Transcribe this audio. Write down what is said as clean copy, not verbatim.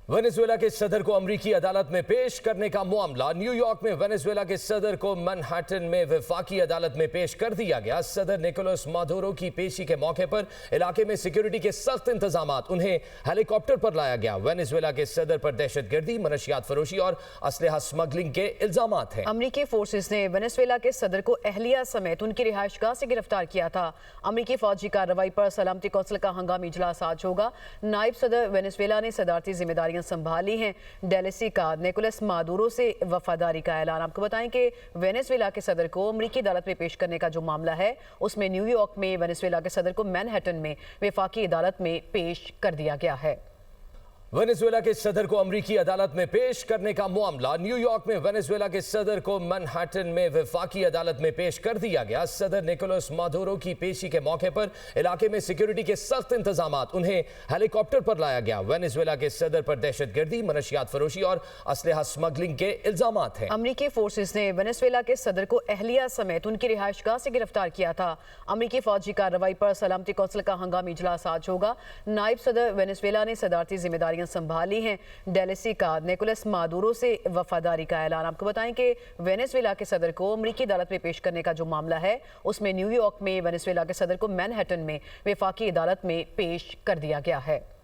Venezuela के सदर को अमेरिकी अदालत में पेश करने का मामला। न्यूयॉर्क में वेनेजुएला के सदर को मैनहट्टन में वफाकी अदालत में पेश कर दिया गया। सदर निकोलस मादुरो की पेशी के मौके पर इलाके में सिक्योरिटी के सख्त इंतजाम, उन्हें हेलीकॉप्टर पर लाया गया। वेनेजुएला के सदर पर दहशतगर्दी, मनशियात फरोशी और असलहा स्मगलिंग के इल्जाम हैं। अमेरिकी फोर्सेस ने वेनेजुएला के सदर को अहलिया समेत उनकी रिहायशगाह से गिरफ्तार किया था। अमेरिकी फौजी कार्रवाई पर सलामती कौंसिल का हंगामी इजलास आज होगा। नायब सदर वेनेजुएला ने सदारती जिम्मेदारियां संभाली हैं। डेलेसी का निकोलस मादुरो से वफादारी का ऐलान। आपको बताएं कि वेनेजुएला के सदर को अमेरिकी अदालत में पेश करने का जो मामला है, उसमें न्यूयॉर्क में वेनेजुएला के सदर को मैनहट्टन में वफाकी अदालत में पेश कर दिया गया है। वेनेजुएला के सदर को अमेरिकी अदालत में पेश करने का मामला। न्यूयॉर्क में वेनेजुएला के सदर को मैनहट्टन में वफाकी अदालत में पेश कर दिया गया। सदर निकोलस मादुरो की पेशी के मौके पर इलाके में सिक्योरिटी के सख्त इंतजाम, उन्हें हेलीकॉप्टर पर लाया गया। वेनेजुएला के सदर पर दहशतगर्दी, मनशियात फरोशी और असलहा स्मगलिंग के इल्जाम हैं। अमेरिकी फोर्सेस ने वेनेजुएला के सदर को अहलिया समेत उनकी रिहायशगाह से गिरफ्तार किया था। अमेरिकी फौजी कार्रवाई पर सलामती कौंसिल का हंगामी इजलास आज होगा। नायब सदर वेनेजुएला ने सदारती जिम्मेदारियां संभाली हैं। डेलेसी का निकोलस मादुरो से वफादारी का ऐलान। आपको बताएं कि वेनेजुएला के सदर को अमेरिकी अदालत में पेश करने का जो मामला है, उसमें न्यूयॉर्क में वेनेजुएला के सदर को मैनहट्टन में वफाकी अदालत में पेश कर दिया गया है।